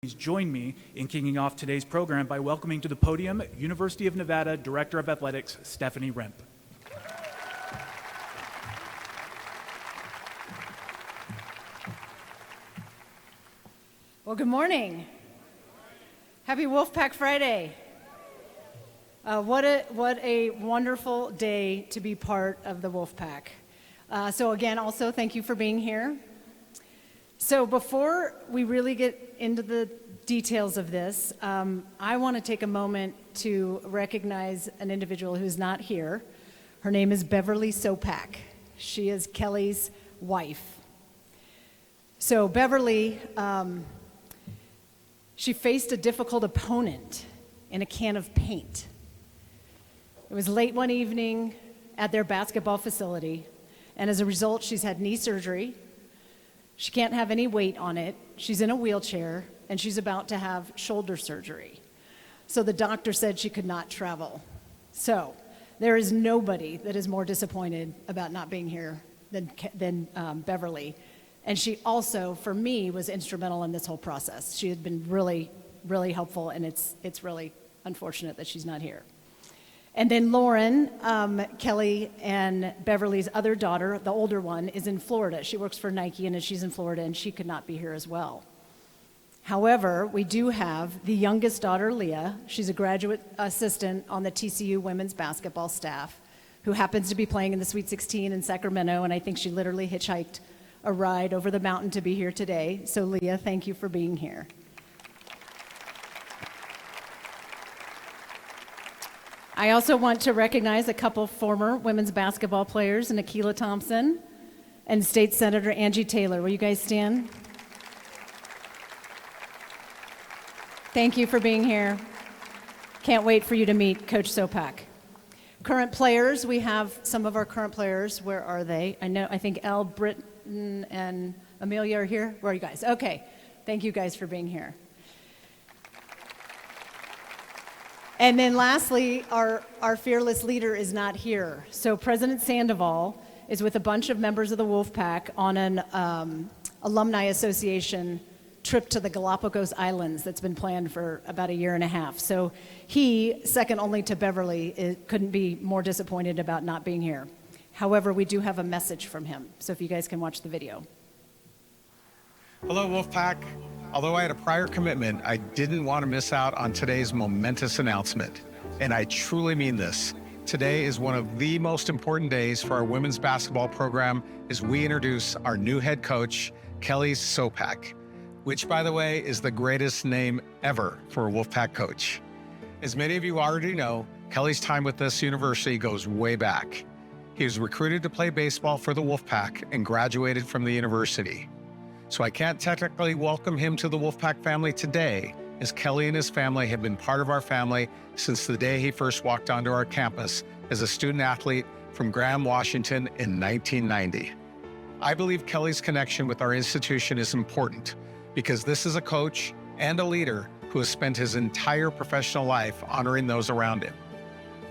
Please join me in kicking off today's program by welcoming to the podium University of Nevada Director of Athletics, Stephanie Remp. Well, good morning. Happy Wolfpack Friday. What a wonderful day to be part of the Wolfpack. So again, also thank you for being here. So before we really get into the details of this, I want to take a moment to recognize an individual who's not here. Her name is Beverly Sopak. She is Kelly's wife. So Beverly, she faced a difficult opponent in a can of paint. It was late one evening at their basketball facility, and as a result, she's had knee surgery. She can't have any weight on it. She's in a wheelchair, and she's about to have shoulder surgery. So the doctor said she could not travel. So there is nobody that is more disappointed about not being here than Beverly. And she also, for me, was instrumental in this whole process. She had been really, really helpful, and it's really unfortunate that she's not here. And then Lauren, Kelly and Beverly's other daughter, the older one, is in Florida. She works for Nike, and she's in Florida, and she could not be here as well. However, we do have the youngest daughter, Leah. She's a graduate assistant on the TCU women's basketball staff who happens to be playing in the Sweet 16 in Sacramento, and I think she literally hitchhiked a ride over the mountain to be here today. So Leah, thank you for being here. I also want to recognize a couple former women's basketball players, Nikila Thompson and State Senator Angie Taylor. Will you guys stand? Thank you for being here. Can't wait for you to meet Coach Sopak. Current players, we have some of our current players. Where are they? I think Elle, Britton, and Amelia are here. Where are you guys? Okay. Thank you guys for being here. And then lastly, our fearless leader is not here. So President Sandoval is with a bunch of members of the Wolfpack on an alumni association trip to the Galapagos Islands that's been planned for about a year and a half. So he, second only to Beverly, couldn't be more disappointed about not being here. However, we do have a message from him. So if you guys can watch the video. Hello, Wolfpack. Although I had a prior commitment, I didn't want to miss out on today's momentous announcement. And I truly mean this. Today is one of the most important days for our women's basketball program as we introduce our new head coach, Kelly Sopak, which, by the way, is the greatest name ever for a Wolfpack coach. As many of you already know, Kelly's time with this university goes way back. He was recruited to play baseball for the Wolfpack and graduated from the university. So I can't technically welcome him to the Wolfpack family today, as Kelly and his family have been part of our family since the day he first walked onto our campus as a student athlete from Graham, Washington in 1990. I believe Kelly's connection with our institution is important because this is a coach and a leader who has spent his entire professional life honoring those around him,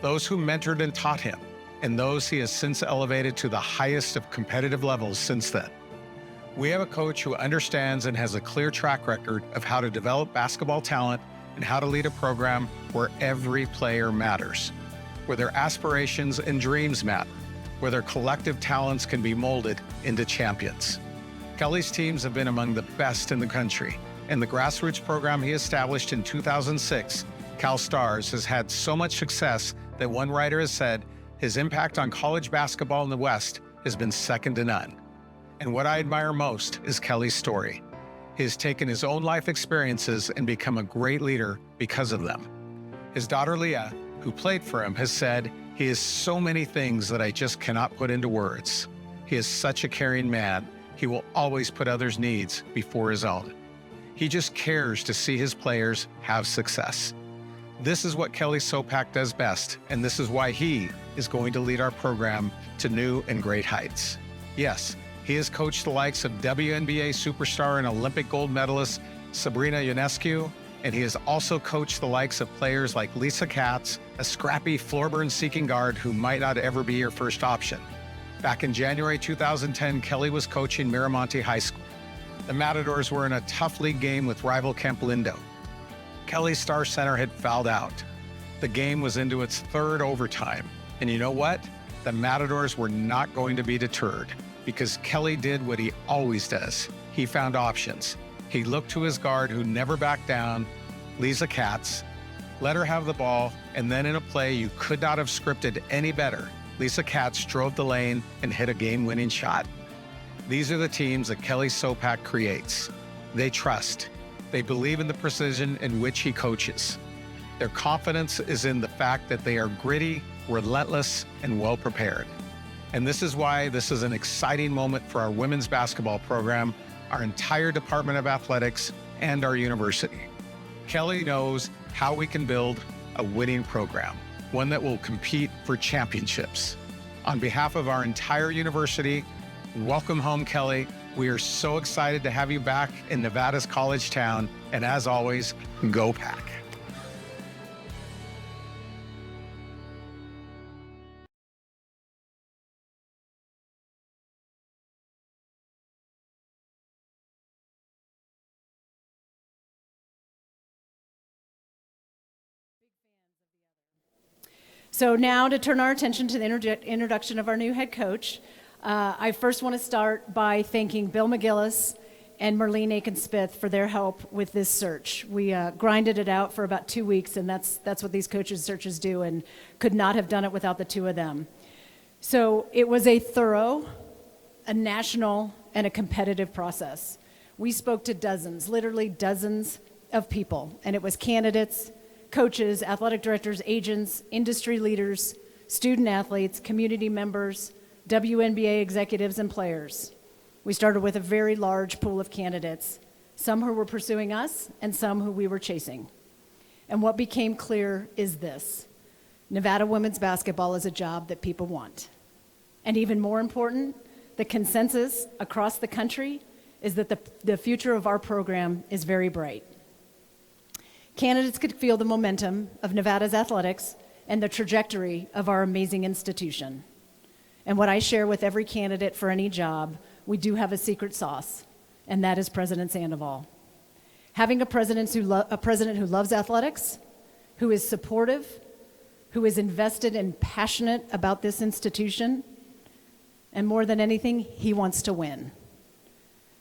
those who mentored and taught him, and those he has since elevated to the highest of competitive levels since then. We have a coach who understands and has a clear track record of how to develop basketball talent and how to lead a program where every player matters, where their aspirations and dreams matter, where their collective talents can be molded into champions. Kelly's teams have been among the best in the country, and the grassroots program he established in 2006, Cal Stars, has had so much success that one writer has said his impact on college basketball in the West has been second to none. And what I admire most is Kelly's story. He has taken his own life experiences and become a great leader because of them. His daughter Leah, who played for him, has said, "He is so many things that I just cannot put into words. He is such a caring man. He will always put others' needs before his own. He just cares to see his players have success." This is what Kelly Sopak does best, and this is why he is going to lead our program to new and great heights. Yes, he has coached the likes of WNBA superstar and Olympic gold medalist Sabrina Ionescu, and he has also coached the likes of players like Lisa Katz, a scrappy floor-burn-seeking guard who might not ever be your first option. Back in January 2010, Kelly was coaching Miramonte High School. The Matadors were in a tough league game with rival Camp Lindo. Kelly's star center had fouled out. The game was into its third overtime. And you know what? The Matadors were not going to be deterred because Kelly did what he always does. He found options. He looked to his guard who never backed down, Lisa Katz, let her have the ball, and then in a play you could not have scripted any better, Lisa Katz drove the lane and hit a game-winning shot. These are the teams that Kelly Sopak creates. They trust. They believe in the precision in which he coaches. Their confidence is in the fact that they are gritty, relentless, and well-prepared. And this is why this is an exciting moment for our women's basketball program, our entire Department of Athletics, and our university. Kelly knows how we can build a winning program, one that will compete for championships. On behalf of our entire university, welcome home, Kelly. We are so excited to have you back in Nevada's college town. And as always, go Pack. So now to turn our attention to the introduction of our new head coach, I first want to start by thanking Bill McGillis and Merlene Aiken-Smith for their help with this search. We grinded it out for about 2 weeks, and that's what these coaches searches do, and could not have done it without the two of them. So it was a thorough, a national, and a competitive process. We spoke to dozens, literally dozens of people, and it was candidates, coaches, athletic directors, agents, industry leaders, student athletes, community members, WNBA executives, and players. We started with a very large pool of candidates, some who were pursuing us and some who we were chasing. And what became clear is this: Nevada women's basketball is a job that people want. And even more important, the consensus across the country is that the future of our program is very bright. Candidates could feel the momentum of Nevada's athletics and the trajectory of our amazing institution. And what I share with every candidate for any job, we do have a secret sauce, and that is President Sandoval. Having a president who loves athletics, who is supportive, who is invested and passionate about this institution, and more than anything, he wants to win.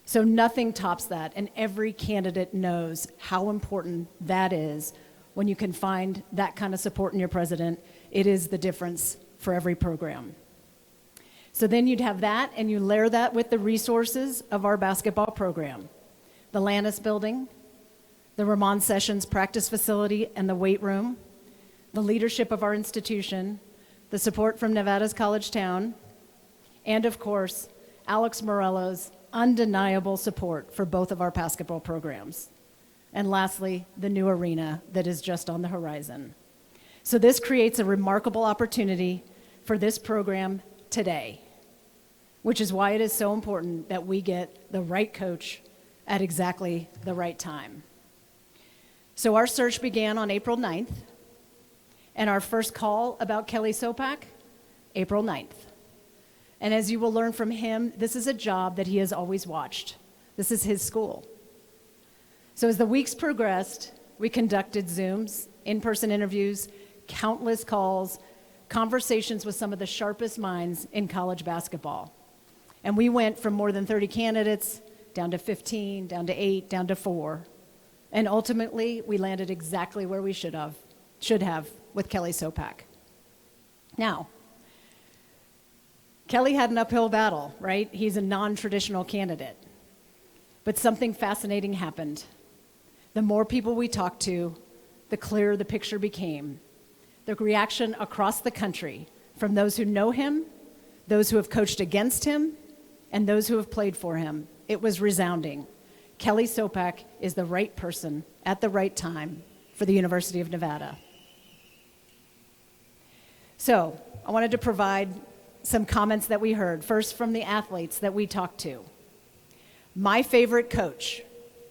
So nothing tops that, and every candidate knows how important that is. When you can find that kind of support in your president, it is the difference for every program. So then you'd have that, and you layer that with the resources of our basketball program. The Lannis building, the Ramon Sessions practice facility and the weight room, the leadership of our institution, the support from Nevada's college town, and of course, Alex Morello's undeniable support for both of our basketball programs. And lastly, the new arena that is just on the horizon. So this creates a remarkable opportunity for this program today, which is why it is so important that we get the right coach at exactly the right time. So our search began on April 9th, and our first call about Kelly Sopak, April 9th. And as you will learn from him, this is a job that he has always watched. This is his school. So as the weeks progressed, we conducted Zooms, in-person interviews, countless calls, conversations with some of the sharpest minds in college basketball. And we went from more than 30 candidates down to 15, down to 8, down to 4. And ultimately, we landed exactly where we should have with Kelly Sopak. Now, Kelly had an uphill battle, right? He's a non-traditional candidate. But something fascinating happened. The more people we talked to, the clearer the picture became. The reaction across the country, from those who know him, those who have coached against him, and those who have played for him, it was resounding. Kelly Sopak is the right person at the right time for the University of Nevada. So, I wanted to provide some comments that we heard, first from the athletes that we talked to. My favorite coach,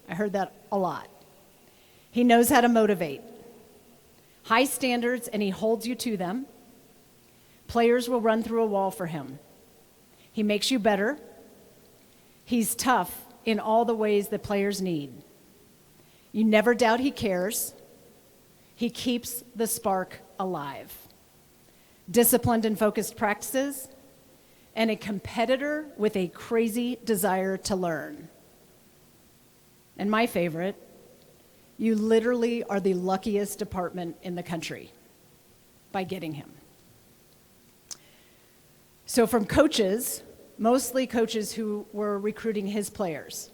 I heard that a lot. He knows how to motivate. High standards, and he holds you to them. Players will run through a wall for him. He makes you better. He's tough in all the ways that players need. You never doubt he cares. He keeps the spark alive. Disciplined and focused practices, and a competitor with a crazy desire to learn. And my favorite, you literally are the luckiest department in the country by getting him. So from coaches, mostly coaches who were recruiting his players,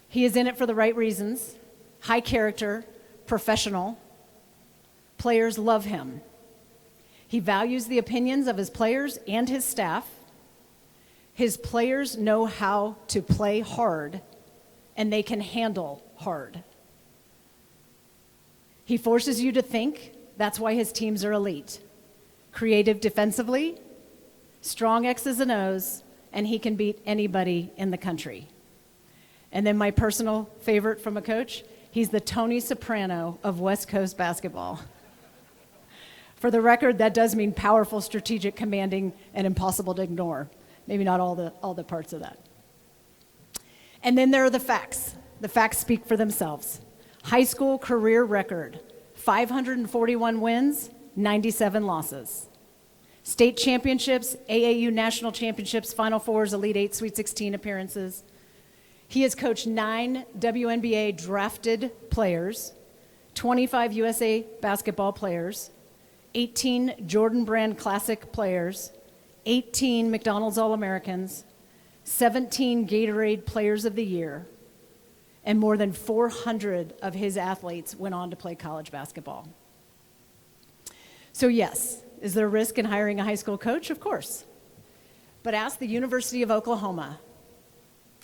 he is in it for the right reasons, high character, professional. Players love him. He values the opinions of his players and his staff. His players know how to play hard, and they can handle hard. He forces you to think. That's why his teams are elite. Creative defensively, strong X's and O's, and he can beat anybody in the country. And then my personal favorite from a coach, he's the Tony Soprano of West Coast basketball. For the record, that does mean powerful, strategic, commanding, and impossible to ignore. Maybe not all the parts of that. And then there are the facts. The facts speak for themselves. High school career record, 541 wins, 97 losses. State championships, AAU national championships, Final Fours, Elite Eight, Sweet 16 appearances. He has coached 9 WNBA drafted players, 25 USA basketball players, 18 Jordan Brand Classic players, 18 McDonald's All-Americans, 17 Gatorade Players of the Year, and more than 400 of his athletes went on to play college basketball. So yes, is there risk in hiring a high school coach? Of course. But ask the University of Oklahoma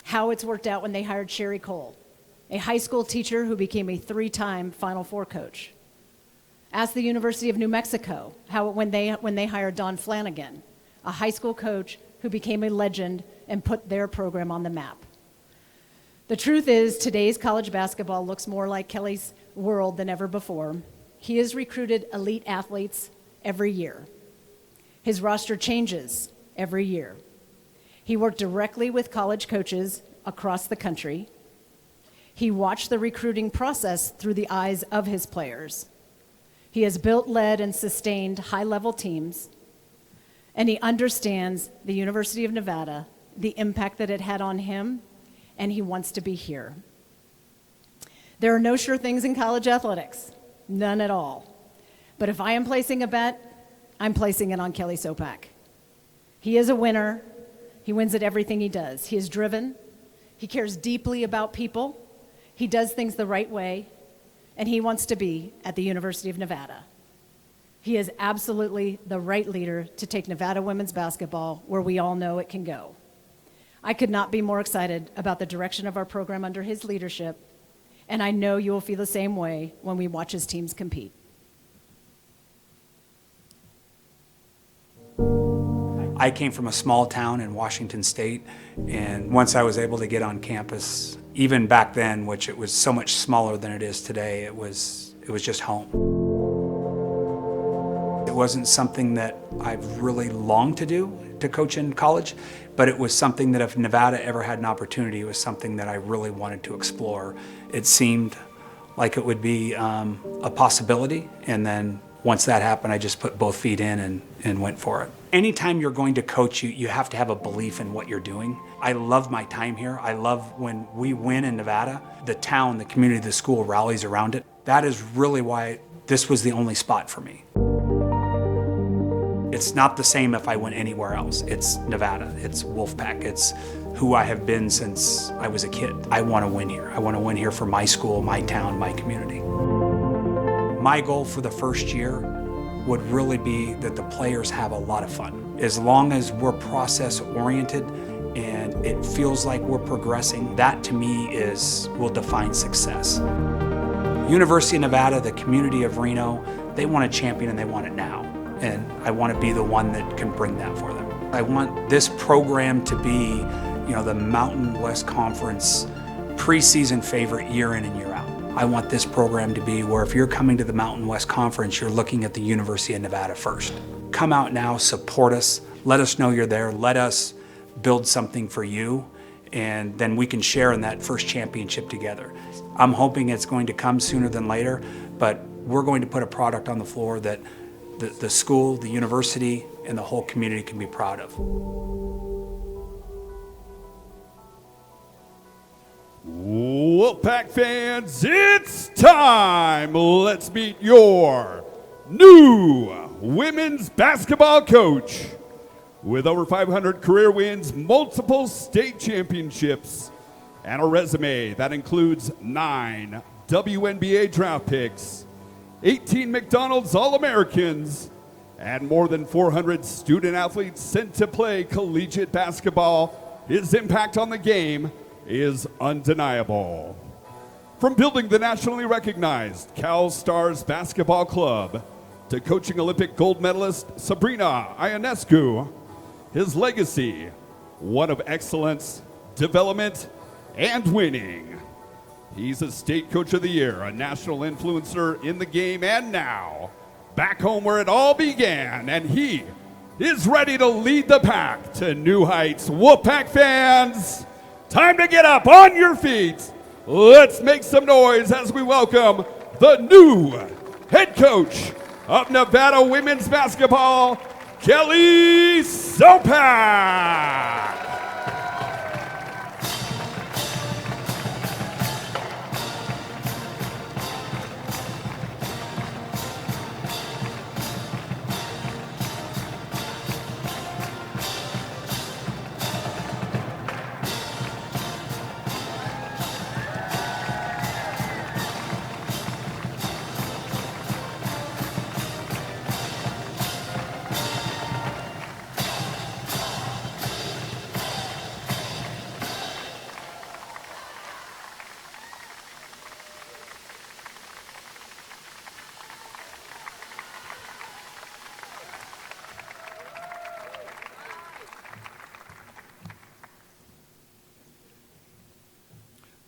how it's worked out when they hired Sherry Cole, a high school teacher who became a 3-time Final Four coach. Ask the University of New Mexico how when they hired Don Flanagan, a high school coach who became a legend and put their program on the map. The truth is, today's college basketball looks more like Kelly's world than ever before. He has recruited elite athletes every year. His roster changes every year. He worked directly with college coaches across the country. He watched the recruiting process through the eyes of his players. He has built, led, and sustained high-level teams, and he understands the University of Nevada, the impact that it had on him, and he wants to be here. There are no sure things in college athletics, none at all. But if I am placing a bet, I'm placing it on Kelly Sopak. He is a winner. He wins at everything he does. He is driven. He cares deeply about people. He does things the right way, and he wants to be at the University of Nevada. He is absolutely the right leader to take Nevada women's basketball where we all know it can go. I could not be more excited about the direction of our program under his leadership, and I know you will feel the same way when we watch his teams compete. I came from a small town in Washington State, and once I was able to get on campus, even back then, which it was so much smaller than it is today, it was just home. It wasn't something that I've really longed to do, to coach in college, but it was something that if Nevada ever had an opportunity, it was something that I really wanted to explore. It seemed like it would be a possibility, and then once that happened, I just put both feet in and went for it. Anytime you're going to coach, you have to have a belief in what you're doing. I love my time here. I love when we win in Nevada, the town, the community, the school rallies around it. That is really why this was the only spot for me. It's not the same if I went anywhere else. It's Nevada, it's Wolfpack, it's who I have been since I was a kid. I want to win here. I want to win here for my school, my town, my community. My goal for the first year would really be that the players have a lot of fun. As long as we're process-oriented and it feels like we're progressing, that to me will define success. University of Nevada, the community of Reno, they want a champion and they want it now. And I want to be the one that can bring that for them. I want this program to be, the Mountain West Conference preseason favorite year in and year out. I want this program to be where if you're coming to the Mountain West Conference, you're looking at the University of Nevada first. Come out now, support us, let us know you're there, let us build something for you, and then we can share in that first championship together. I'm hoping it's going to come sooner than later, but we're going to put a product on the floor that the school, the university, and the whole community can be proud of. Wolfpack fans, it's time! Let's meet your new women's basketball coach. With over 500 career wins, multiple state championships, and a resume that includes 9 WNBA draft picks, 18 McDonald's All-Americans, and more than 400 student athletes sent to play collegiate basketball, his impact on the game is undeniable. From building the nationally recognized Cal Stars Basketball Club to coaching Olympic gold medalist Sabrina Ionescu, his legacy, one of excellence, development, and winning. He's a state coach of the year, a national influencer in the game, and now back home where it all began, and he is ready to lead the pack to new heights. Wolfpack fans, time to get up on your feet. Let's make some noise as we welcome the new head coach of Nevada women's basketball, Kelly Sopak.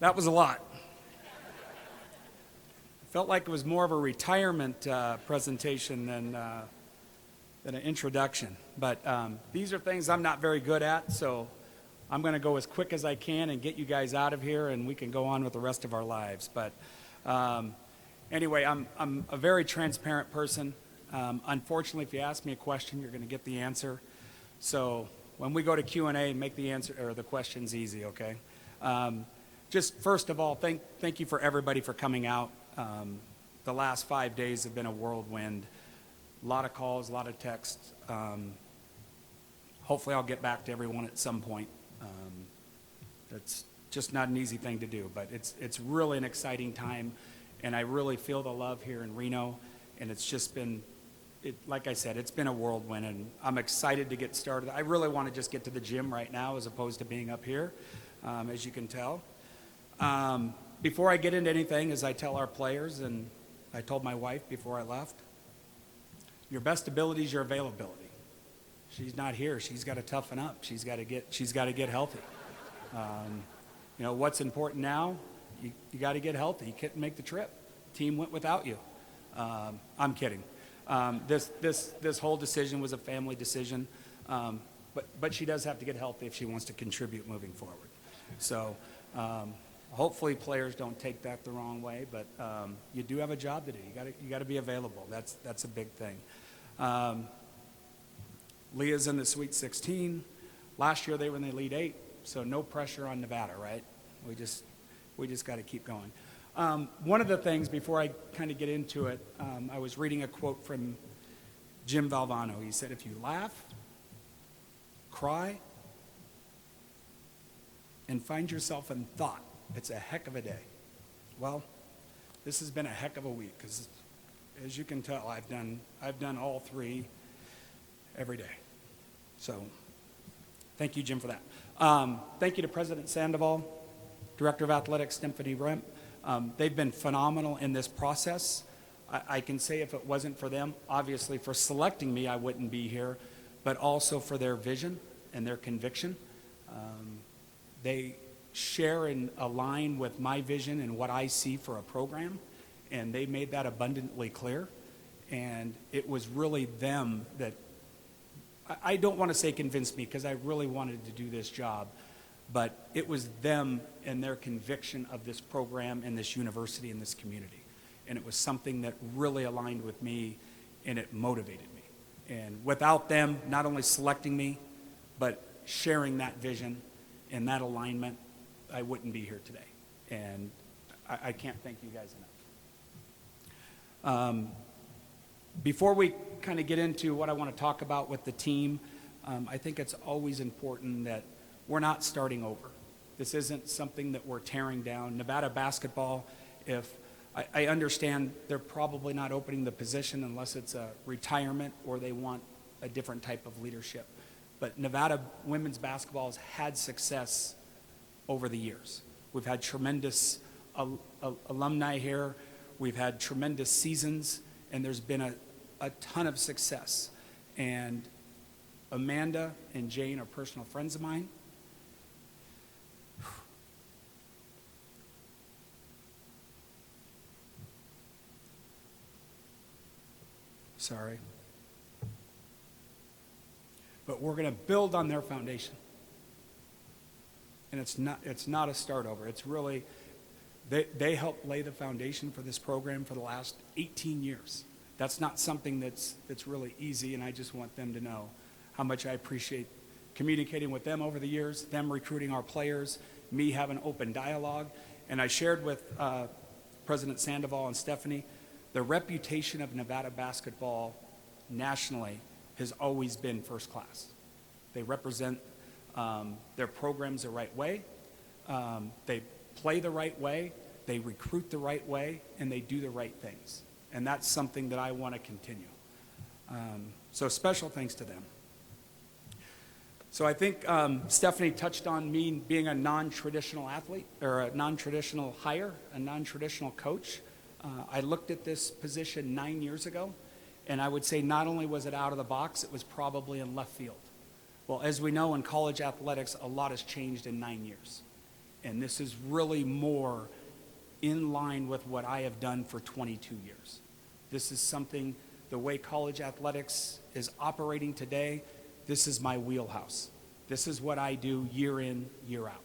That was a lot. Felt like it was more of a retirement presentation than an introduction. But these are things I'm not very good at, so I'm going to go as quick as I can and get you guys out of here, and we can go on with the rest of our lives. But anyway, I'm a very transparent person. Unfortunately, if you ask me a question, you're going to get the answer. So when we go to Q&A, make the answer or the questions easy, okay? Just first of all, thank you for everybody for coming out. The last 5 days have been a whirlwind. A lot of calls, a lot of texts. Hopefully I'll get back to everyone at some point. It's just not an easy thing to do, but it's really an exciting time, and I really feel the love here in Reno, and it's just been, like I said, it's been a whirlwind, and I'm excited to get started. I really want to just get to the gym right now as opposed to being up here, as you can tell. Before I get into anything, as I tell our players, and I told my wife before I left, your best ability is your availability. She's not here. She's got to toughen up. She's got to get healthy. You know, what's important now, you got to get healthy. You couldn't make the trip. Team went without you. I'm kidding. This whole decision was a family decision, but she does have to get healthy if she wants to contribute moving forward. So hopefully players don't take that the wrong way, but you do have a job to do. You got to be available. That's a big thing. Leah's in the Sweet 16. Last year they were in the Elite 8, so no pressure on Nevada, right? We just got to keep going. One of the things, before I kind of get into it, I was reading a quote from Jim Valvano. He said, if you laugh, cry, and find yourself in thought, it's a heck of a day. Well, this has been a heck of a week, because as you can tell, I've done all three every day. So thank you, Jim, for that. Thank you to President Sandoval, Director of Athletics, Symphony Remp. They've been phenomenal in this process. I can say if it wasn't for them, obviously for selecting me, I wouldn't be here, but also for their vision and their conviction. They share and align with my vision and what I see for a program, and they made that abundantly clear. And it was really them that, I don't want to say convinced me, because I really wanted to do this job, but it was them and their conviction of this program and this university and this community. And it was something that really aligned with me, and it motivated me. And without them not only selecting me, but sharing that vision and that alignment, I wouldn't be here today. And I can't thank you guys enough. Before we kind of get into what I want to talk about with the team, I think it's always important that we're not starting over. This isn't something that we're tearing down. Nevada basketball, if I understand they're probably not opening the position unless it's a retirement or they want a different type of leadership. But Nevada women's basketball has had success over the years. We've had tremendous alumni here. We've had tremendous seasons, and there's been a ton of success. And Amanda and Jane are personal friends of mine. Sorry. But we're going to build on their foundation. And it's not a start over. It's really, they helped lay the foundation for this program for the last 18 years. That's not something that's really easy, and I just want them to know how much I appreciate communicating with them over the years, them recruiting our players, me having open dialogue. And I shared with President Sandoval and Stephanie, the reputation of Nevada basketball nationally has always been first class. They represent their programs the right way. They play the right way. They recruit the right way, and they do the right things. And that's something that I want to continue. So special thanks to them. So I think Stephanie touched on me being a non-traditional athlete, or a non-traditional hire, a non-traditional coach. I looked at this position 9 years ago, and I would say not only was it out of the box, it was probably in left field. Well, as we know in college athletics, a lot has changed in 9 years. And this is really more in line with what I have done for 22 years. This is something, the way college athletics is operating today, this is my wheelhouse. This is what I do year in, year out.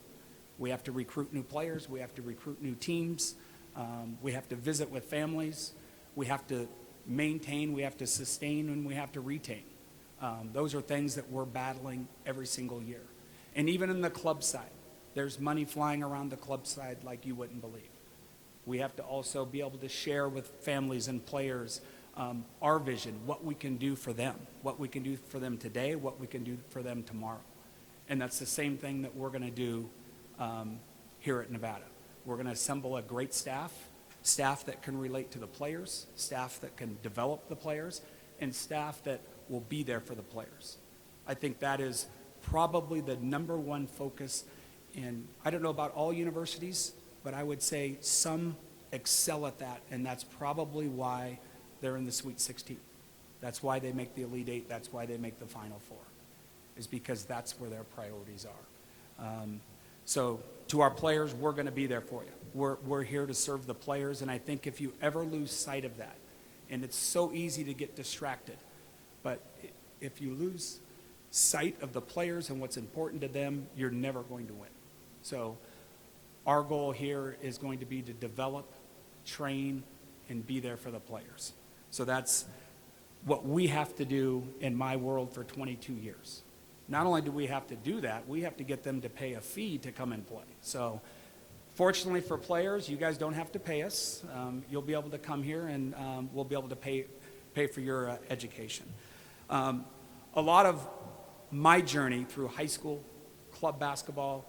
We have to recruit new players. We have to recruit new teams. We have to visit with families. We have to maintain, we have to sustain, and we have to retain. Those are things that we're battling every single year. And even in the club side, there's money flying around the club side like you wouldn't believe. We have to also be able to share with families and players our vision, what we can do for them, what we can do for them today, what we can do for them tomorrow. And that's the same thing that we're going to do here at Nevada. We're going to assemble a great staff that can relate to the players, staff that can develop the players, and staff that will be there for the players. I think that is probably the number one focus. And I don't know about all universities, but I would say some excel at that, and that's probably why they're in the Sweet 16. That's why they make the Elite Eight. That's why they make the Final Four, is because that's where their priorities are. So to our players, we're going to be there for you. We're here to serve the players, and I think if you ever lose sight of that, and it's so easy to get distracted, but if you lose sight of the players and what's important to them, you're never going to win. So our goal here is going to be to develop, train, and be there for the players. So that's what we have to do in my world for 22 years. Not only do we have to do that, we have to get them to pay a fee to come and play. So fortunately for players, you guys don't have to pay us. You'll be able to come here, and we'll be able to pay for your education. A lot of my journey through high school, club basketball,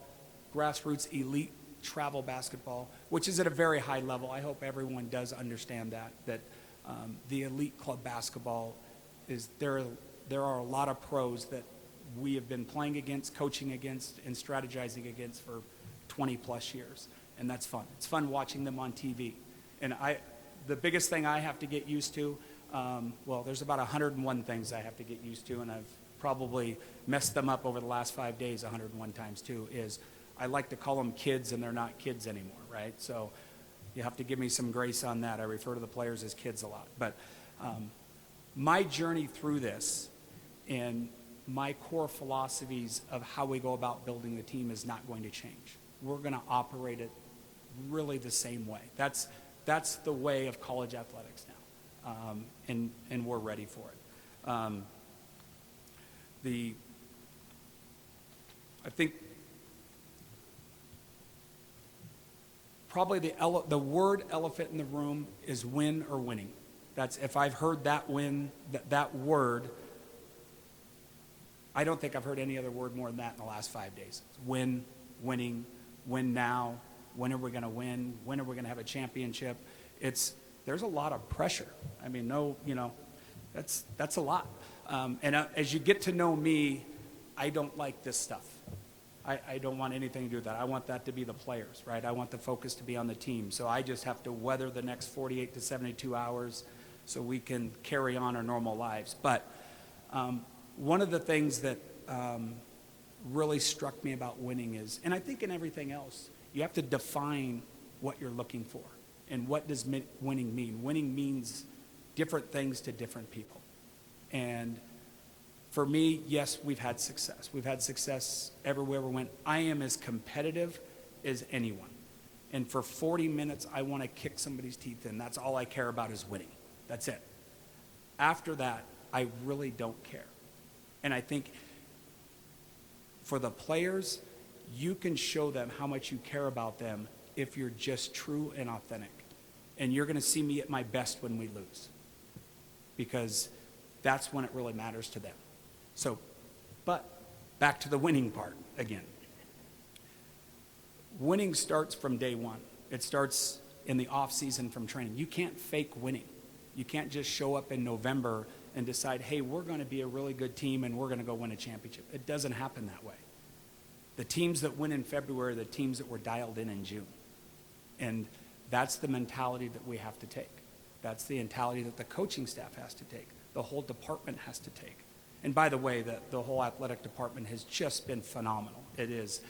grassroots elite travel basketball, which is at a very high level. I hope everyone does understand that the elite club basketball is, there are a lot of pros that we have been playing against, coaching against, and strategizing against for 20 plus years. And that's fun. It's fun watching them on TV. And the biggest thing I have to get used to, well, there's about 101 things I have to get used to, and I've probably messed them up over the last 5 days 101 times too, is I like to call them kids, and they're not kids anymore, right? So you have to give me some grace on that. I refer to the players as kids a lot. But my journey through this, and my core philosophies of how we go about building the team is not going to change. We're going to operate it really the same way. That's the way of college athletics now, and we're ready for it. I think probably the word elephant in the room is win or winning. That's, if I've heard that word, I don't think I've heard any other word more than that in the last 5 days. Win, winning, win now. When are we going to win? When are we going to have a championship? There's a lot of pressure. I mean, that's a lot. And as you get to know me, I don't like this stuff. I don't want anything to do with that. I want that to be the players, right? I want the focus to be on the team. So I just have to weather the next 48 to 72 hours so we can carry on our normal lives. But one of the things that really struck me about winning is, and I think in everything else, you have to define what you're looking for. And what does winning mean? Winning means different things to different people. And for me, yes, we've had success. We've had success everywhere we went. I am as competitive as anyone. And for 40 minutes, I want to kick somebody's teeth in. That's all I care about is winning. That's it. After that, I really don't care. And I think for the players, you can show them how much you care about them if you're just true and authentic. And you're going to see me at my best when we lose, because that's when it really matters to them. So, but back to the winning part again. Winning starts from day one. It starts in the off season from training. You can't fake winning. You can't just show up in November and decide, hey, we're going to be a really good team and we're going to go win a championship. It doesn't happen that way. The teams that win in February are the teams that were dialed in June. And that's the mentality that we have to take. That's the mentality that the coaching staff has to take. The whole department has to take. And by the way, the whole athletic department has just been phenomenal. It is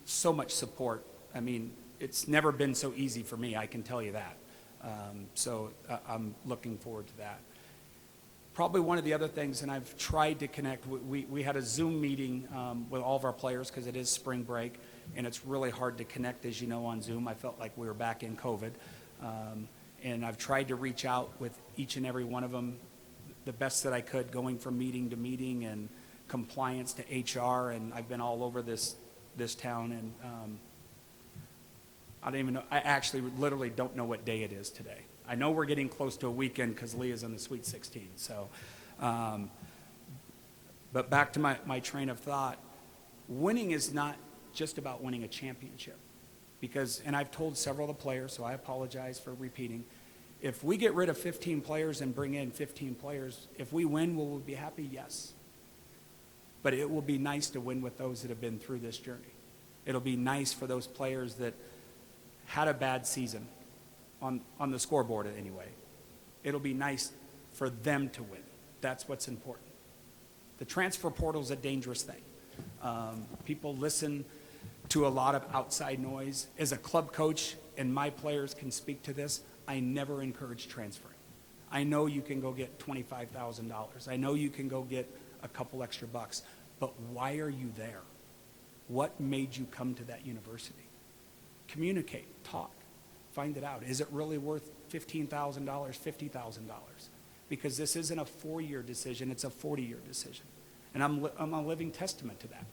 so much support. I mean, it's never been so easy for me, I can tell you that. So I'm looking forward to that. Probably one of the other things, and I've tried to connect, we had a Zoom meeting with all of our players because it is spring break, and it's really hard to connect, as you know, on Zoom. I felt like we were back in COVID. And I've tried to reach out with each and every one of them the best that I could, going from meeting to meeting and compliance to HR, and I've been all over this town, and I don't even know, I actually literally don't know what day it is today. I know we're getting close to a weekend because Leah's in the Sweet 16. So, but back to my train of thought, winning is not just about winning a championship. Because, and I've told several of the players, so I apologize for repeating, if we get rid of 15 players and bring in 15 players, if we win, will we be happy? Yes. But it will be nice to win with those that have been through this journey. It'll be nice for those players that had a bad season, on the scoreboard anyway. It'll be nice for them to win. That's what's important. The transfer portal is a dangerous thing. People listen to a lot of outside noise. As a club coach, and my players can speak to this, I never encourage transferring. I know you can go get $25,000. I know you can go get a couple extra bucks, but why are you there? What made you come to that university? Communicate, talk, find it out. Is it really worth $15,000, $50,000? Because this isn't a 4-year decision, it's a 40-year decision. And I'm a living testament to that,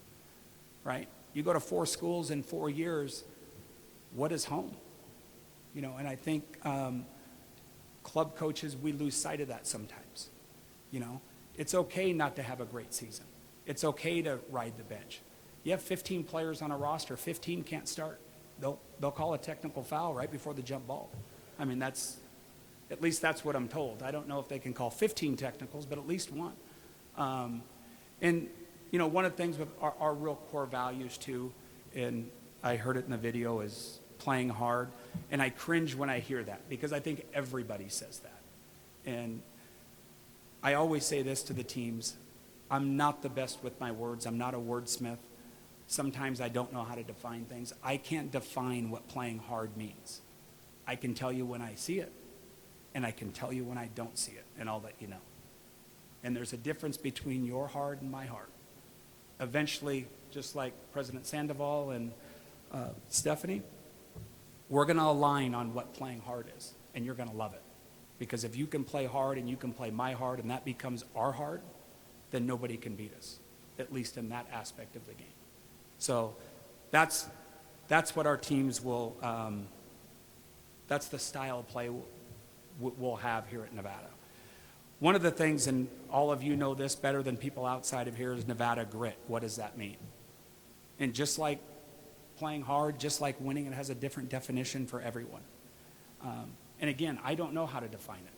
right? You go to 4 schools in 4 years, what is home? You know, and I think club coaches, we lose sight of that sometimes. You know, it's okay not to have a great season. It's okay to ride the bench. You have 15 players on a roster, 15 can't start. They'll call a technical foul right before the jump ball. I mean, at least that's what I'm told. I don't know if they can call 15 technicals, but at least one. And, you know, one of the things with our real core values too, and I heard it in the video, is playing hard. And I cringe when I hear that because I think everybody says that. And I always say this to the teams, I'm not the best with my words. I'm not a wordsmith. Sometimes I don't know how to define things. I can't define what playing hard means. I can tell you when I see it, and I can tell you when I don't see it, and I'll let you know. And there's a difference between your heart and my heart. Eventually, just like President Sandoval and Stephanie, we're going to align on what playing hard is, and you're going to love it. Because if you can play hard and you can play my hard and that becomes our hard, then nobody can beat us, at least in that aspect of the game. So that's what our teams will, that's the style of play we'll have here at Nevada. One of the things, and all of you know this better than people outside of here, is Nevada grit. What does that mean? And just like playing hard, just like winning, it has a different definition for everyone. And again, I don't know how to define it,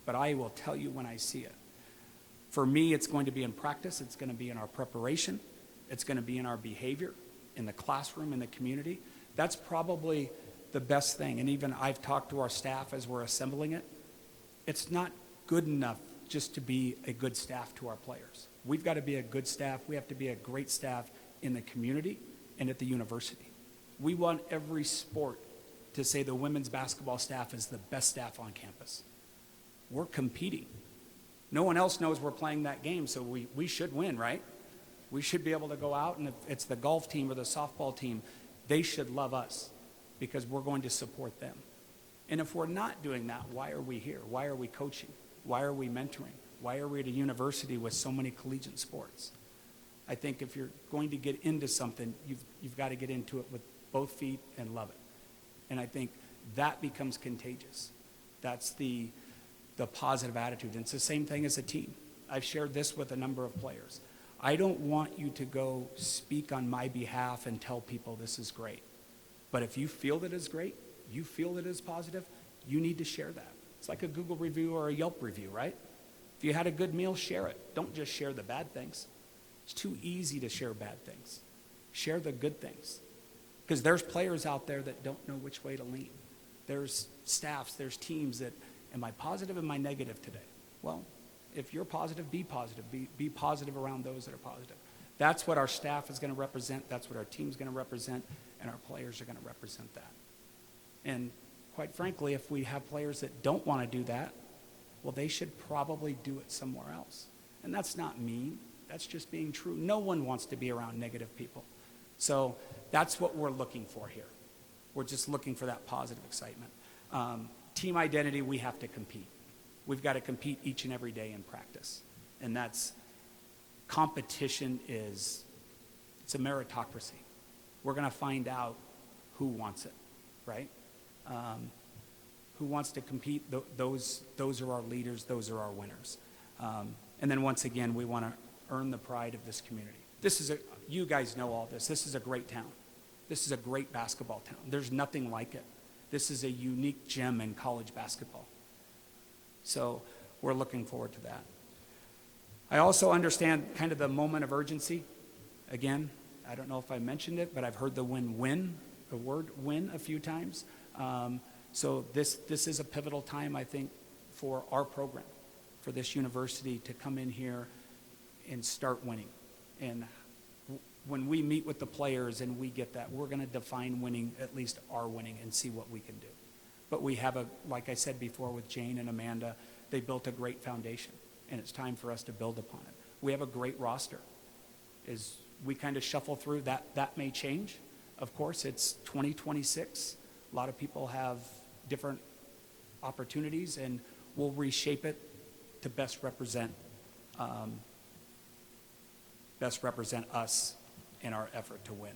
but I will tell you when I see it. For me, it's going to be in practice. It's going to be in our preparation. It's going to be in our behavior, in the classroom, in the community. That's probably the best thing. And even I've talked to our staff as we're assembling it. It's not good enough just to be a good staff to our players. We've got to be a good staff. We have to be a great staff in the community and at the university. We want every sport to say the women's basketball staff is the best staff on campus. We're competing. No one else knows we're playing that game, so we should win, right? We should be able to go out, and if it's the golf team or the softball team, they should love us because we're going to support them. And if we're not doing that, why are we here? Why are we coaching? Why are we mentoring? Why are we at a university with so many collegiate sports? I think if you're going to get into something, you've got to get into it with both feet and love it. And I think that becomes contagious. That's the positive attitude. And it's the same thing as a team. I've shared this with a number of players. I don't want you to go speak on my behalf and tell people this is great. But if you feel that it's great, you feel that it's positive, you need to share that. It's like a Google review or a Yelp review, right? If you had a good meal, share it. Don't just share the bad things. It's too easy to share bad things. Share the good things. Because there's players out there that don't know which way to lean. There's staffs, there's teams that, am I positive, am I negative today? Well, if you're positive, be positive. Be positive around those that are positive. That's what our staff is going to represent. That's what our team's going to represent. And our players are going to represent that. And quite frankly, if we have players that don't want to do that, well, they should probably do it somewhere else. And that's not mean. That's just being true. No one wants to be around negative people. So that's what we're looking for here. We're just looking for that positive excitement. Team identity, we have to compete. We've got to compete each and every day in practice. And that's, competition is, it's a meritocracy. We're going to find out who wants it, right? Who wants to compete? Those are our leaders. Those are our winners. And then once again, we want to earn the pride of this community. You guys know all this. This is a great town. This is a great basketball town. There's nothing like it. This is a unique gem in college basketball. So we're looking forward to that. I also understand kind of the moment of urgency. Again, I don't know if I mentioned it, but I've heard the word win a few times. So this is a pivotal time, I think, for our program, for this university to come in here and start winning. And when we meet with the players and we get that, we're going to define winning, at least our winning, and see what we can do. But we have like I said before with Jane and Amanda, they built a great foundation, and it's time for us to build upon it. We have a great roster. As we kind of shuffle through, that may change. Of course, it's 2026. A lot of people have different opportunities, and we'll reshape it to best represent us in our effort to win.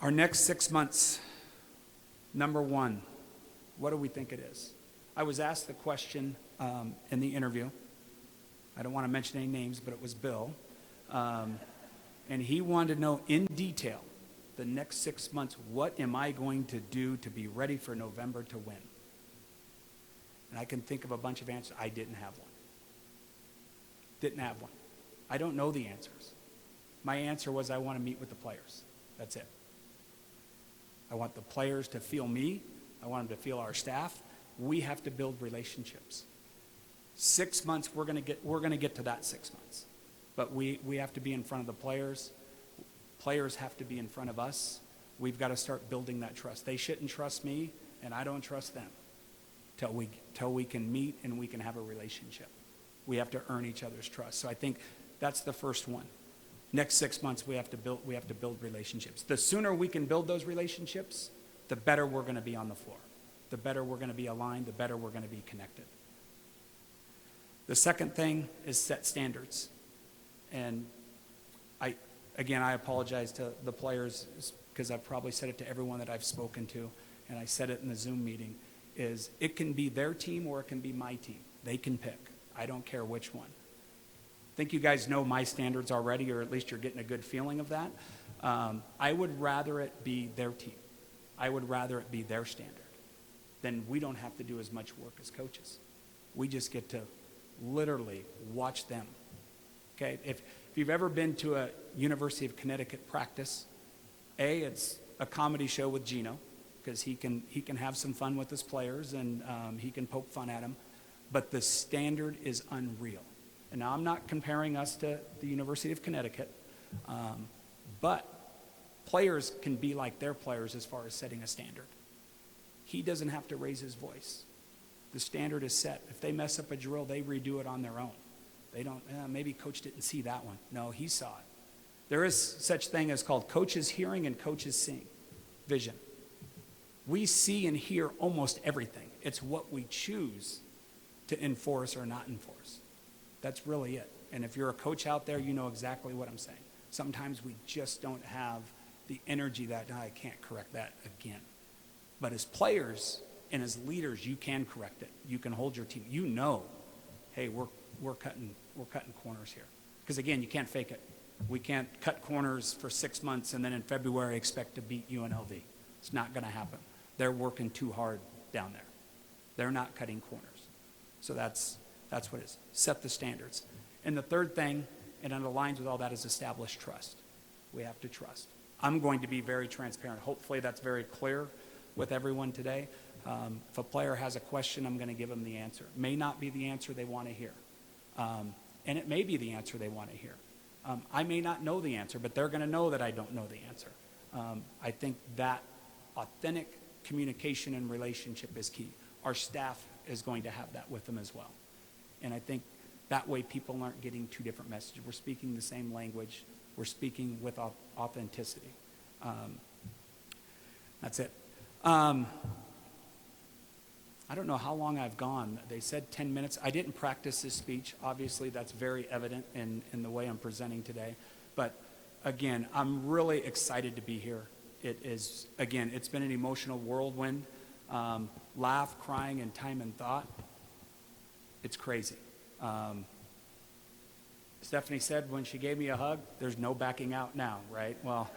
Our next 6 months, number one, what do we think it is? I was asked the question in the interview. I don't want to mention any names, but it was Bill. And he wanted to know in detail, the next 6 months, what am I going to do to be ready for November to win? And I can think of a bunch of answers. I didn't have one. Didn't have one. I don't know the answers. My answer was I want to meet with the players. That's it. I want the players to feel me. I want them to feel our staff. We have to build relationships. 6 months, we're going to get to that 6 months. But we have to be in front of the players. Players have to be in front of us. We've got to start building that trust. They shouldn't trust me, and I don't trust them. till we can meet and we can have a relationship. We have to earn each other's trust. So I think that's the first one. Next 6 months, we have to build relationships. The sooner we can build those relationships, the better we're going to be on the floor. The better we're going to be aligned, the better we're going to be connected. The second thing is set standards. And I apologize to the players because I've probably said it to everyone that I've spoken to, and I said it in the Zoom meeting, is it can be their team or it can be my team. They can pick. I don't care which one. I think you guys know my standards already, or at least you're getting a good feeling of that. I would rather it be their team. I would rather it be their standard. Then we don't have to do as much work as coaches. We just get to literally watch them. Okay? If you've ever been to a University of Connecticut practice, it's a comedy show with Gino, because he can have some fun with his players and he can poke fun at them. But the standard is unreal. And now I'm not comparing us to the University of Connecticut, but players can be like their players as far as setting a standard. He doesn't have to raise his voice. The standard is set. If they mess up a drill, they redo it on their own. They don't, maybe coach didn't see that one. No, he saw it. There is such thing as called coaches hearing and coaches seeing. Vision. We see and hear almost everything. It's what we choose to enforce or not enforce. That's really it. And if you're a coach out there, you know exactly what I'm saying. Sometimes we just don't have the energy that I can't correct that again. But as players and as leaders, you can correct it. You can hold your team. You know, hey, we're cutting corners here. Because again, you can't fake it. We can't cut corners for 6 months and then in February expect to beat UNLV. It's not going to happen. They're working too hard down there. They're not cutting corners. So that's what it is. Set the standards. And the third thing, and it aligns with all that, is establish trust. We have to trust. I'm going to be very transparent. Hopefully that's very clear with everyone today. If a player has a question, I'm going to give them the answer. It may not be the answer they want to hear. And it may be the answer they want to hear. I may not know the answer, but they're going to know that I don't know the answer. I think that authentic communication and relationship is key. Our staff is going to have that with them as well. And I think that way people aren't getting two different messages. We're speaking the same language. We're speaking with authenticity. That's it. I don't know how long I've gone. They said 10 minutes. I didn't practice this speech. Obviously, that's very evident in the way I'm presenting today. But again, I'm really excited to be here. It is, again, it's been an emotional whirlwind. Laugh, crying, and time and thought. It's crazy. Stephanie said when she gave me a hug, there's no backing out now, right? Well,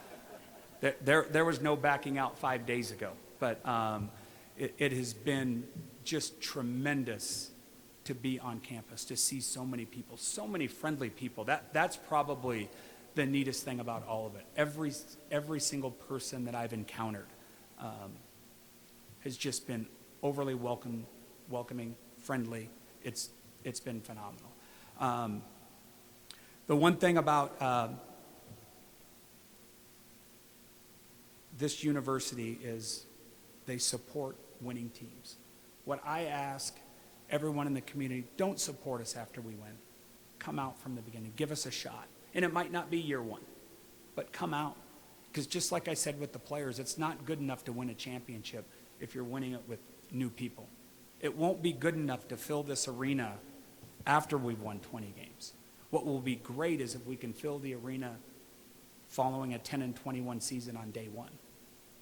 there was no backing out 5 days ago. But it has been just tremendous to be on campus, to see so many people, so many friendly people. That's probably the neatest thing about all of it. Every single person that I've encountered has just been overly welcoming, friendly. It's been phenomenal. The one thing about this university is they support winning teams. What I ask everyone in the community, don't support us after we win. Come out from the beginning. Give us a shot. And it might not be year one, but come out. Because just like I said with the players, it's not good enough to win a championship if you're winning it with new people. It won't be good enough to fill this arena after we've won 20 games. What will be great is if we can fill the arena following a 10-21 season on day one.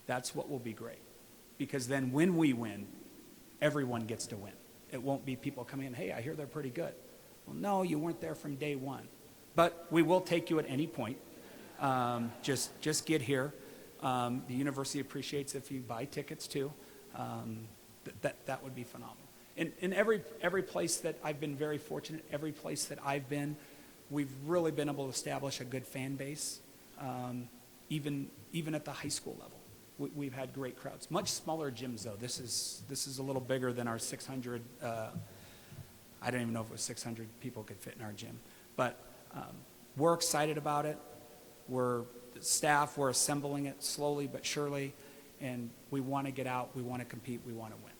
That's what will be great. Because then when we win, everyone gets to win. It won't be people coming in, hey, I hear they're pretty good. Well, no, you weren't there from day one. But we will take you at any point. Just get here. The university appreciates if you buy tickets too. That would be phenomenal. In every place that I've been very fortunate, every place that I've been, we've really been able to establish a good fan base, even at the high school level. We've had great crowds. Much smaller gyms though. This is a little bigger than our 600. I don't even know if it was 600 people could fit in our gym, but we're excited about it. We're assembling it slowly but surely, and we want to get out. We want to compete. We want to win.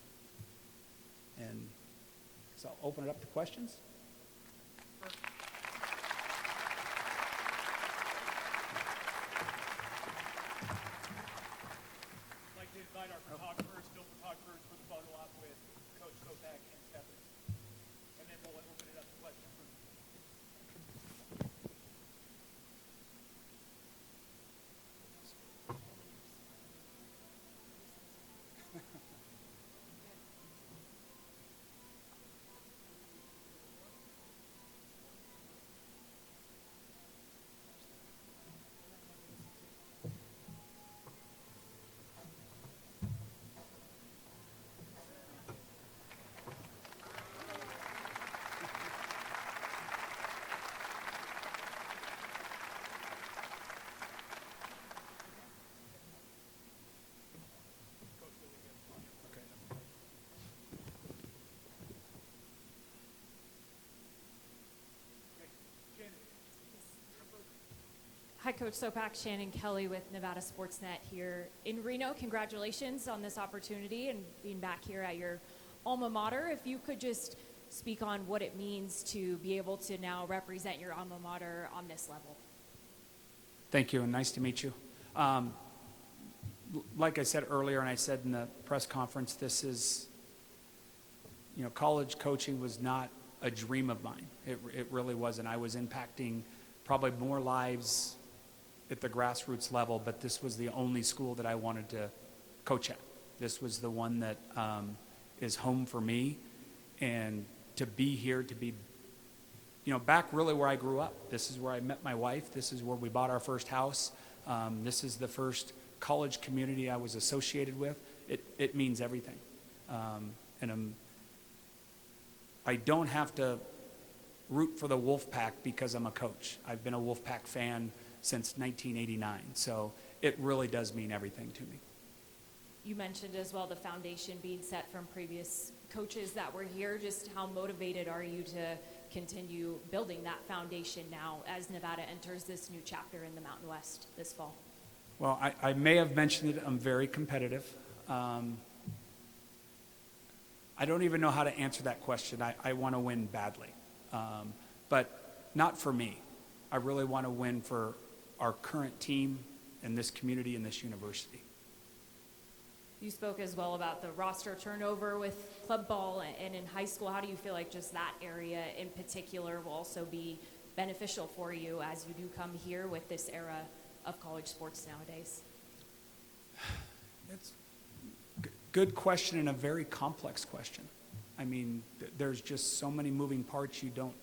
And so I'll open it up to questions. I'd like to invite our photographers, still photographers, for the photo op with Coach Sopak and Stephanie. And then we'll open it up to questions. Hi, Coach Sopak, Shannon Kelly with Nevada Sportsnet here in Reno. Congratulations on this opportunity and being back here at your alma mater. If you could just speak on what it means to be able to now represent your alma mater on this level. Thank you, and nice to meet you. Like I said earlier, and I said in the press conference, this is, college coaching was not a dream of mine. It really wasn't. I was impacting probably more lives at the grassroots level, but this was the only school that I wanted to coach at. This was the one that is home for me, and to be here, to be, back really where I grew up. This is where I met my wife. This is where we bought our first house. This is the first college community I was associated with. It means everything. And I don't have to root for the Wolfpack because I'm a coach. I've been a Wolfpack fan since 1989, so it really does mean everything to me. You mentioned as well the foundation being set from previous coaches that were here. Just how motivated are you to continue building that foundation now as Nevada enters this new chapter in the Mountain West this fall? Well, I may have mentioned it. I'm very competitive. I don't even know how to answer that question. I want to win badly, but not for me. I really want to win for our current team and this community and this university. You spoke as well about the roster turnover with club ball and in high school. How do you feel like just that area in particular will also be beneficial for you as you do come here with this era of college sports nowadays? It's a good question and a very complex question. I mean, there's just so many moving parts you don't,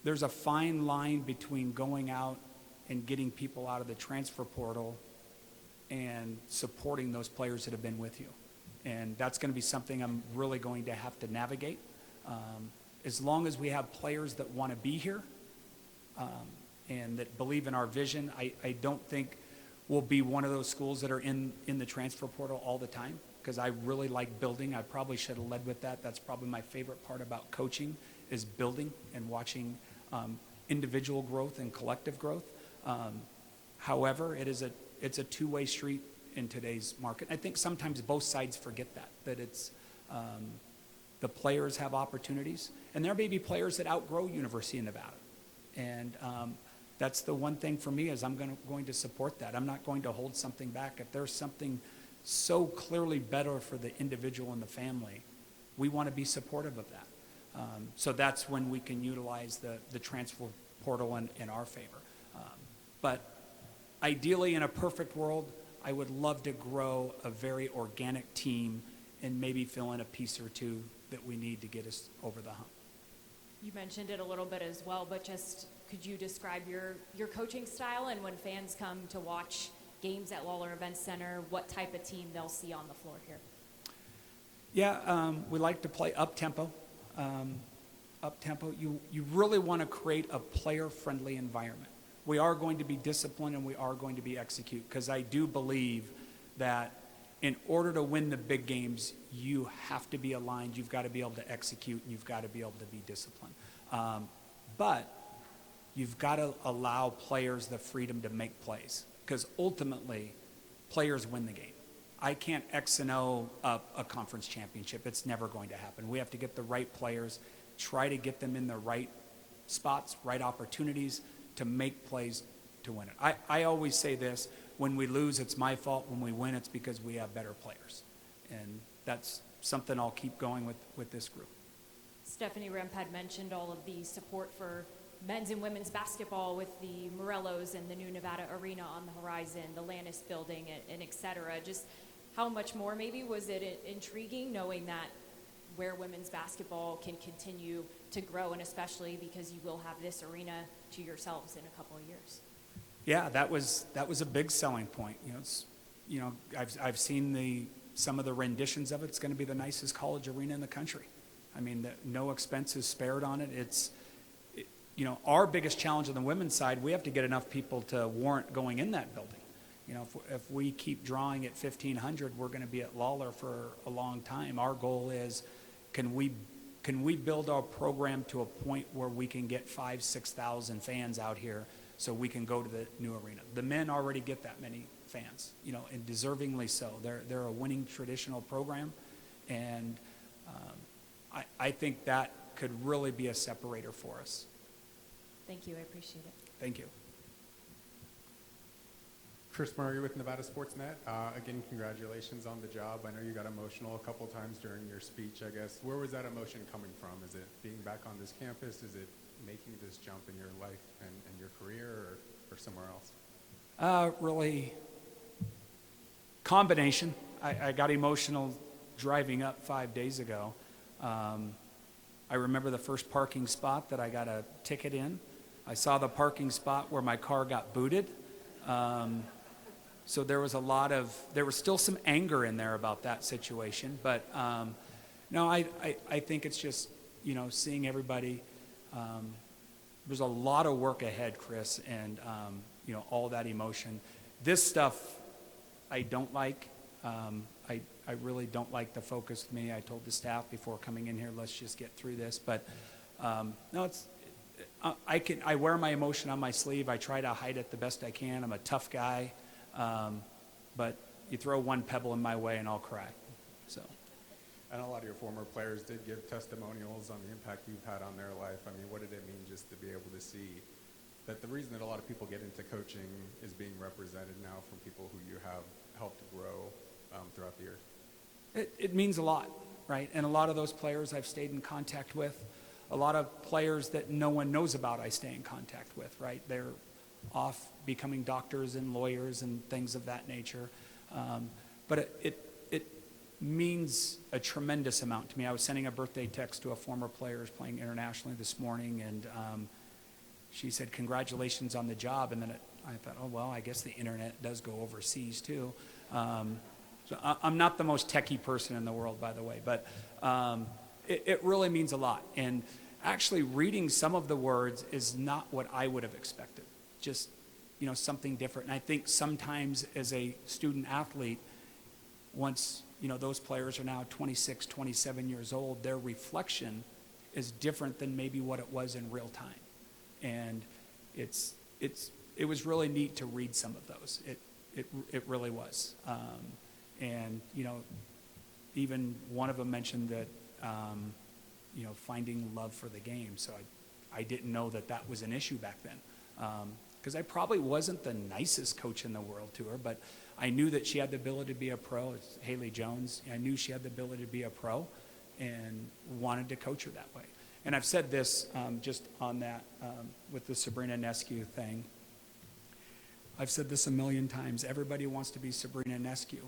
there's a fine line between going out and getting people out of the transfer portal and supporting those players that have been with you. And that's going to be something I'm really going to have to navigate. As long as we have players that want to be here and that believe in our vision, I don't think we'll be one of those schools that are in the transfer portal all the time, because I really like building. I probably should have led with that. That's probably my favorite part about coaching, is building and watching individual growth and collective growth. However, it's a two-way street in today's market. I think sometimes both sides forget that it's the players have opportunities, and there may be players that outgrow University of Nevada. And that's the one thing for me, is I'm going to support that. I'm not going to hold something back. If there's something so clearly better for the individual and the family, we want to be supportive of that. So that's when we can utilize the transfer portal in our favor. But ideally, in a perfect world, I would love to grow a very organic team and maybe fill in a piece or two that we need to get us over the hump. You mentioned it a little bit as well, but just could you describe your coaching style, and when fans come to watch games at Lawler Event Center, what type of team they'll see on the floor here? Yeah, we like to play up-tempo. Up-tempo. You really want to create a player-friendly environment. We are going to be disciplined and we are going to be execute, because I do believe that in order to win the big games, you have to be aligned, you've got to be able to execute, and you've got to be able to be disciplined. But you've got to allow players the freedom to make plays, because ultimately, players win the game. I can't X and O up a conference championship. It's never going to happen. We have to get the right players, try to get them in the right spots, right opportunities to make plays to win it. I always say this, when we lose, it's my fault. When we win, it's because we have better players. And that's something I'll keep going with this group. Stephanie Remp had mentioned all of the support for men's and women's basketball with the Morellos and the new Nevada Arena on the horizon, the Lannis building, and et cetera. Just how much more maybe was it intriguing knowing that where women's basketball can continue to grow, and especially because you will have this arena to yourselves in a couple of years? Yeah, that was a big selling point. I've seen some of the renditions of it. It's going to be the nicest college arena in the country. I mean, no expense is spared on it. Our biggest challenge on the women's side, we have to get enough people to warrant going in that building. If we keep drawing at 1,500, we're going to be at Lawler for a long time. Our goal is, can we build our program to a point where we can get 5,000-6,000 fans out here so we can go to the new arena? The men already get that many fans, and deservingly so. They're a winning traditional program, and I think that could really be a separator for us. Thank you. I appreciate it. Thank you. Chris Murray with Nevada Sportsnet. Again, congratulations on the job. I know you got emotional a couple times during your speech, I guess. Where was that emotion coming from? Is it being back on this campus? Is it making this jump in your life and your career, or somewhere else? Really, combination. I got emotional driving up 5 days ago. I remember the first parking spot that I got a ticket in. I saw the parking spot where my car got booted. So there was still some anger in there about that situation. But no, I think it's just, seeing everybody. There's a lot of work ahead, Chris, and, all that emotion. This stuff I don't like. I really don't like the focus with me. I told the staff before coming in here, let's just get through this. But no, I wear my emotion on my sleeve. I try to hide it the best I can. I'm a tough guy, but you throw one pebble in my way and I'll cry. So. And a lot of your former players did give testimonials on the impact you've had on their life. I mean, what did it mean just to be able to see that the reason that a lot of people get into coaching is being represented now from people who you have helped grow throughout the years? It means a lot, right? And a lot of those players I've stayed in contact with. A lot of players that no one knows about I stay in contact with, right? They're off becoming doctors and lawyers and things of that nature. But it means a tremendous amount to me. I was sending a birthday text to a former player who's playing internationally this morning, and she said, "Congratulations on the job." And then I thought, oh, well, I guess the internet does go overseas too. So I'm not the most techie person in the world, by the way, but it really means a lot. And actually reading some of the words is not what I would have expected. Just, something different. And I think sometimes as a student athlete, once, those players are now 26, 27 years old, their reflection is different than maybe what it was in real time. And it was really neat to read some of those. It really was. And, even one of them mentioned that, finding love for the game. So I didn't know that was an issue back then. Because I probably wasn't the nicest coach in the world to her, but I knew that she had the ability to be a pro. It's Haley Jones. I knew she had the ability to be a pro and wanted to coach her that way. And I've said this just on that with the Sabrina Nescu thing. I've said this a million times. Everybody wants to be Sabrina Nescu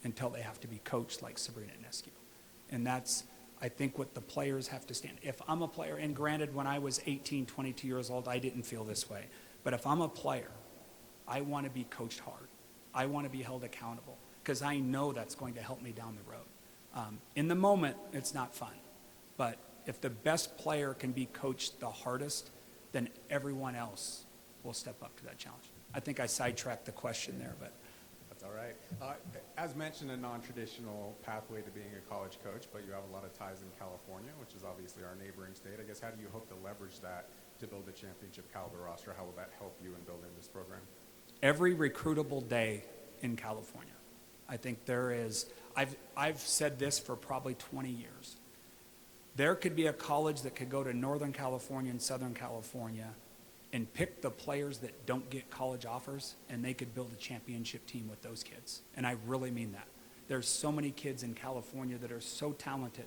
until they have to be coached like Sabrina Nescu. And that's, I think, what the players have to stand. If I'm a player, and granted, when I was 18, 22 years old, I didn't feel this way. But if I'm a player, I want to be coached hard. I want to be held accountable because I know that's going to help me down the road. In the moment, it's not fun. But if the best player can be coached the hardest, then everyone else will step up to that challenge. I think I sidetracked the question there, but. That's all right. As mentioned, a non-traditional pathway to being a college coach, but you have a lot of ties in California, which is obviously our neighboring state. I guess, how do you hope to leverage that to build a championship caliber roster? How will that help you in building this program? Every recruitable day in California. I think there is, I've said this for probably 20 years. There could be a college that could go to Northern California and Southern California and pick the players that don't get college offers, and they could build a championship team with those kids. And I really mean that. There's so many kids in California that are so talented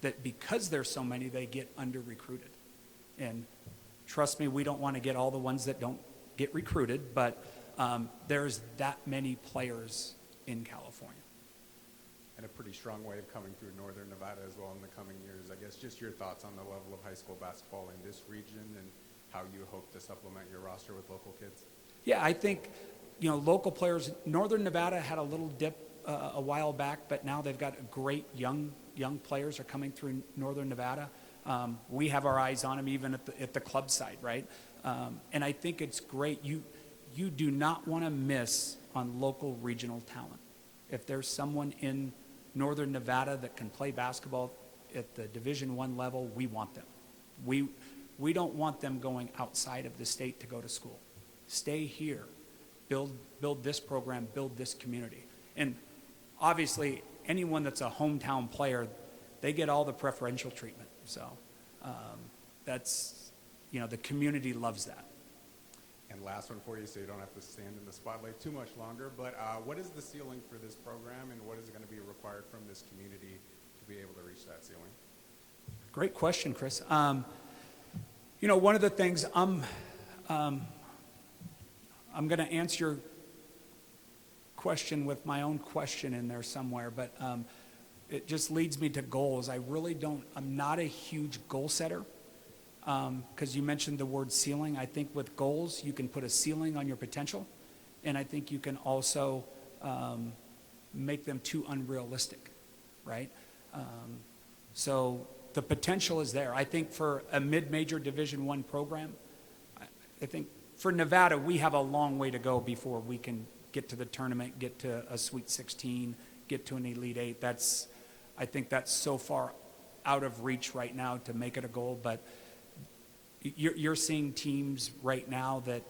that because there's so many, they get under-recruited. And trust me, we don't want to get all the ones that don't get recruited, but there's that many players in California. And a pretty strong wave coming through Northern Nevada as well in the coming years. I guess just your thoughts on the level of high school basketball in this region and how you hope to supplement your roster with local kids. Yeah, I think, local players, Northern Nevada had a little dip a while back, but now they've got great young players are coming through Northern Nevada. We have our eyes on them even at the club side, right? And I think it's great. You do not want to miss on local regional talent. If there's someone in Northern Nevada that can play basketball at the Division I level, we want them. We don't want them going outside of the state to go to school. Stay here, build this program, build this community. And obviously, anyone that's a hometown player, they get all the preferential treatment. So that's, the community loves that. And last one for you, so you don't have to stand in the spotlight too much longer, but what is the ceiling for this program, and what is going to be required from this community to be able to reach that ceiling? Great question, Chris. One of the things I'm going to answer your question with my own question in there somewhere, but it just leads me to goals. I'm not a huge goal setter. Because you mentioned the word ceiling. I think with goals, you can put a ceiling on your potential, and I think you can also make them too unrealistic, right? So the potential is there. I think for a mid-major Division I program, I think for Nevada, we have a long way to go before we can get to the tournament, get to a Sweet 16, get to an Elite 8. I think that's so far out of reach right now to make it a goal, but you're seeing teams right now that,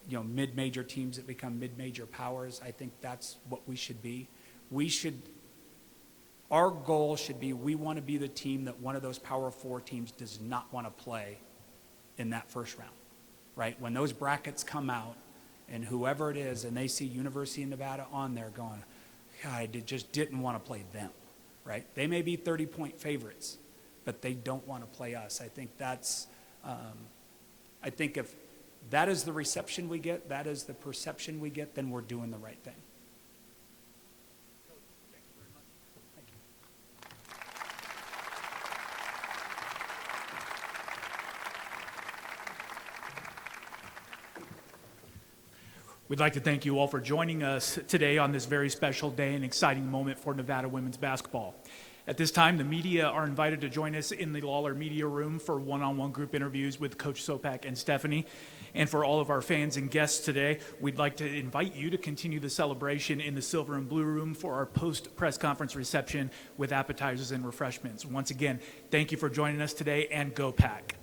mid-major teams that become mid-major powers. I think that's what we should be. Our goal should be, we want to be the team that one of those Power 4 teams does not want to play in that first round, right? When those brackets come out and whoever it is, and they see University of Nevada on there going, God, I just didn't want to play them, right? They may be 30-point favorites, but they don't want to play us. I think that's, I think if that is the reception we get, that is the perception we get, then we're doing the right thing. We'd like to thank you all for joining us today on this very special day and exciting moment for Nevada women's basketball. At this time, the media are invited to join us in the Lawler Media Room for one-on-one group interviews with Coach Sopak and Stephanie. And for all of our fans and guests today, we'd like to invite you to continue the celebration in the Silver and Blue Room for our post-press conference reception with appetizers and refreshments. Once again, thank you for joining us today, and go Pack.